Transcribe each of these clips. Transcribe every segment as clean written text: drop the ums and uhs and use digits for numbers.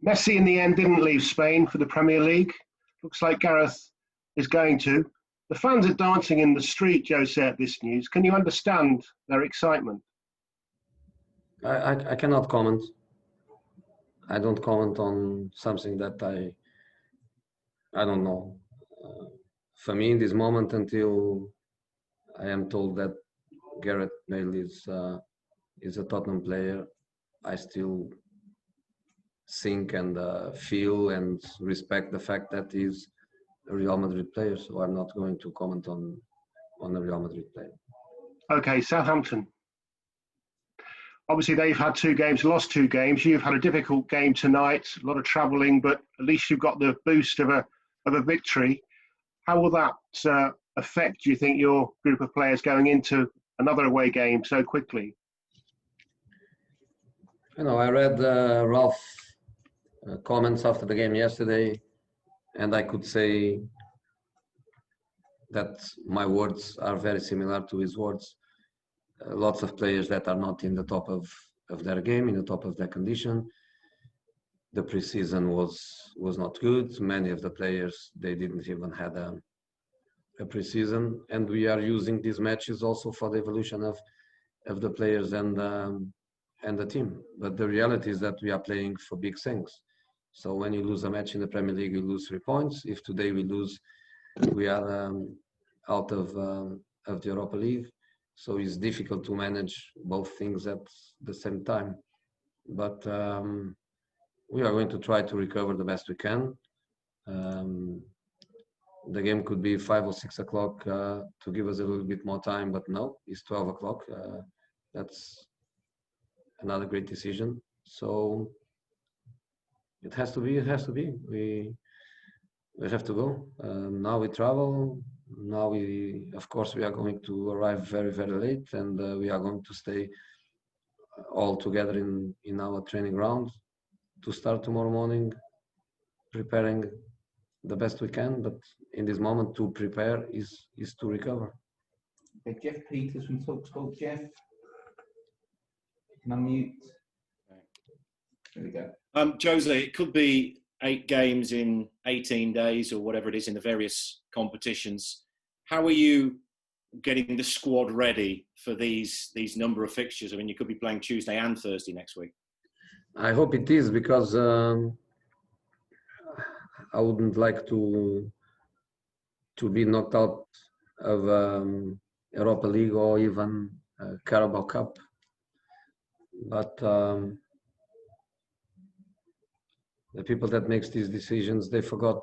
Messi in the end didn't leave Spain for the Premier League. Looks like Gareth is going to. The fans are dancing in the street, Jose, at this news. Can you understand their excitement? I cannot comment. I don't comment on something that I don't know. For me, in this moment, until I am told that Gareth Bale is a Tottenham player, I still think and feel and respect the fact that he's a Real Madrid player. So I'm not going to comment on a Real Madrid player. Okay, Southampton. Obviously, they've had 2 games, lost 2 games. You've had a difficult game tonight, a lot of travelling, but at least you've got the boost of a victory. How will that affect, do you think, your group of players going into another away game so quickly? I read Ralph's comments after the game yesterday, and I could say that my words are very similar to his words. Lots of players that are not in the top of their game, in the top of their condition. The preseason was not good. Many of the players, they didn't even have a preseason, and we are using these matches also for the evolution of the players and the team. But the reality is that we are playing for big things. So when you lose a match in the Premier League, you lose 3 points. If today we lose, we are out of the Europa League. So it's difficult to manage both things at the same time. But we are going to try to recover the best we can. The game could be 5 or 6 o'clock to give us a little bit more time, but no, it's 12 o'clock. That's another great decision. So it has to be. We have to go. Now we travel. Now of course, we are going to arrive very, very late, and we are going to stay all together in our training ground to start tomorrow morning, preparing the best we can. But in this moment, to prepare is to recover. Okay, Jeff Peters from TalkSport. Jeff, you can unmute. There we go. Jose, it could be 8 games in 18 days or whatever it is in the various competitions. How are you getting the squad ready for these number of fixtures? I mean, you could be playing Tuesday and Thursday next week. I hope it is, because I wouldn't like to be knocked out of Europa League or even Carabao Cup. But the people that makes these decisions, they forgot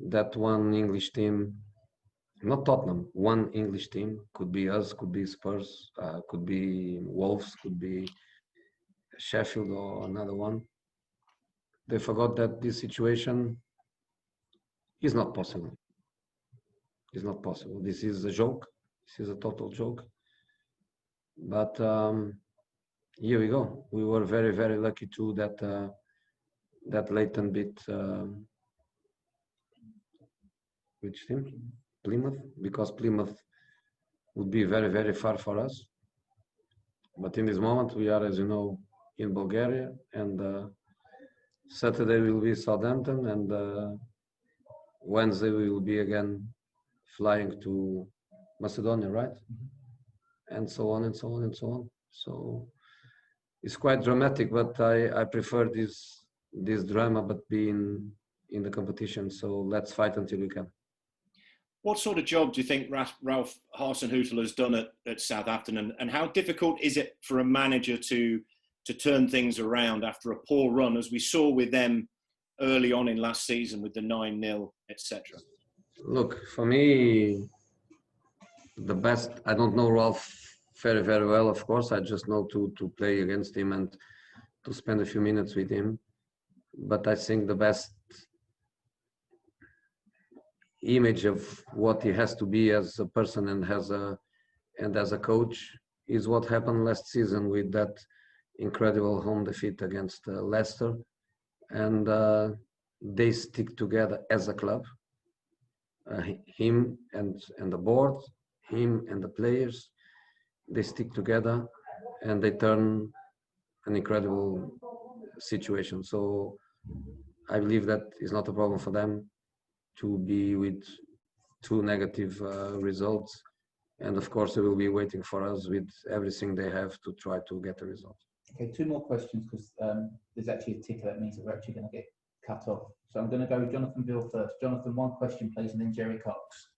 that one English team, not Tottenham, one English team, could be us, could be Spurs, could be Wolves, could be Sheffield or another one. They forgot that this situation is not possible. It's not possible. This is a joke. This is a total joke. But here we go. We were very, very lucky too that Leighton beat which team? Plymouth, because Plymouth would be very, very far for us. But in this moment, we are, as you know, in Bulgaria, and Saturday will be Southampton, and Wednesday we will be again flying to Macedonia, right? Mm-hmm. And so on and so on and so on. So it's quite dramatic, but I prefer this drama, but being in the competition. So let's fight until we can. What sort of job do you think Ralph Hasenhuttl has done at Southampton, and how difficult is it for a manager to turn things around after a poor run, as we saw with them early on in last season with the 9-0, etc.? Look, for me, the best, I don't know Ralph very, very well, of course. I just know to play against him and to spend a few minutes with him. But I think the best image of what he has to be as a person and as a coach is what happened last season with that incredible home defeat against Leicester, and they stick together as a club, him and the board, him and the players, they stick together and they turn an incredible situation. So I believe that is not a problem for them to be with 2 negative results. And of course, they will be waiting for us with everything they have to try to get a result. Okay, 2 more questions because there's actually a ticker that means that we're actually going to get cut off. So I'm going to go with Jonathan Bill first. Jonathan, 1 question, please, and then Jerry Cox.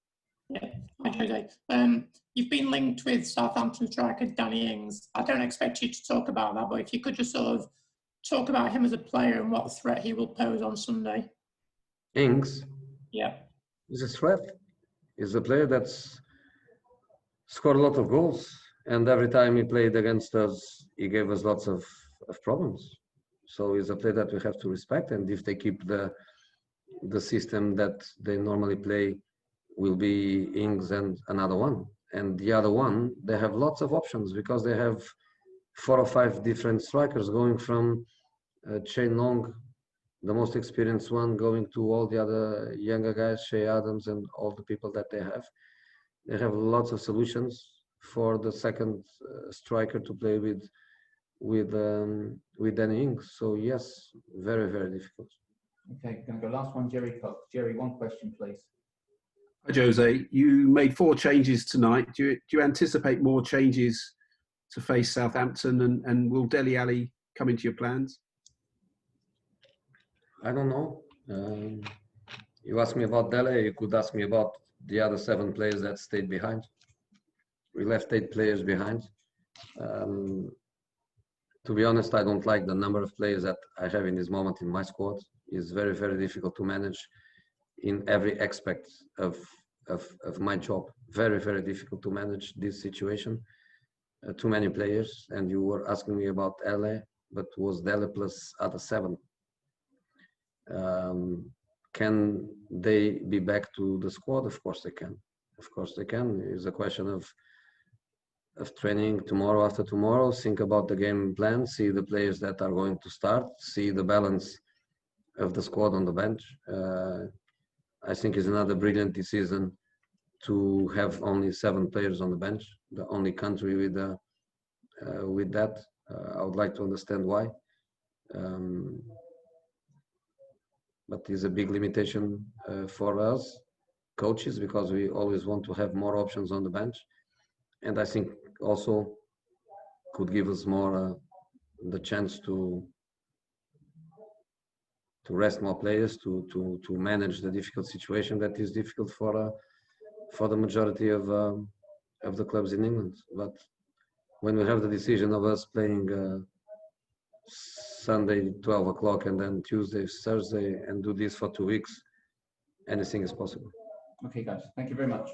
Yeah, hi Jose. You've been linked with Southampton striker Danny Ings. I don't expect you to talk about that, but if you could just sort of talk about him as a player and what threat he will pose on Sunday. Ings? Yeah. He's a threat. He's a player that's scored a lot of goals, and every time he played against us, he gave us lots of problems. So he's a player that we have to respect, and if they keep the system that they normally play, will be Ings and another one. And the other one, they have lots of options because they have 4 or 5 different strikers going from Shane Long, the most experienced one, going to all the other younger guys, Shea Adams and all the people that they have. They have lots of solutions for the second striker to play with Danny Ings. So yes, very, very difficult. Okay, going to go last one, Jerry Cox. Jerry, 1 question, please. Hi, Jose. You made 4 changes tonight. Do you anticipate more changes to face Southampton, and will Dele Alli come into your plans? I don't know. You asked me about Dele, you could ask me about the other 7 players that stayed behind. We left 8 players behind. To be honest, I don't like the number of players that I have in this moment in my squad. It's very, very difficult to manage in every aspect of my job. Very, very difficult to manage this situation. Too many players, and you were asking me about Dele, but was Dele plus other 7. Can they be back to the squad? Of course they can. Of course they can. It's a question of training tomorrow after tomorrow, think about the game plan, see the players that are going to start, see the balance of the squad on the bench. I think it's another brilliant decision to have only 7 players on the bench, the only country with that. I would like to understand why. But it's a big limitation for us coaches because we always want to have more options on the bench. And I think also could give us more the chance to rest more players, to manage the difficult situation that is difficult for the majority of the clubs in England. But when we have the decision of us playing Sunday 12 o'clock and then Tuesday, Thursday, and do this for 2 weeks, anything is possible. Okay, guys, thank you very much.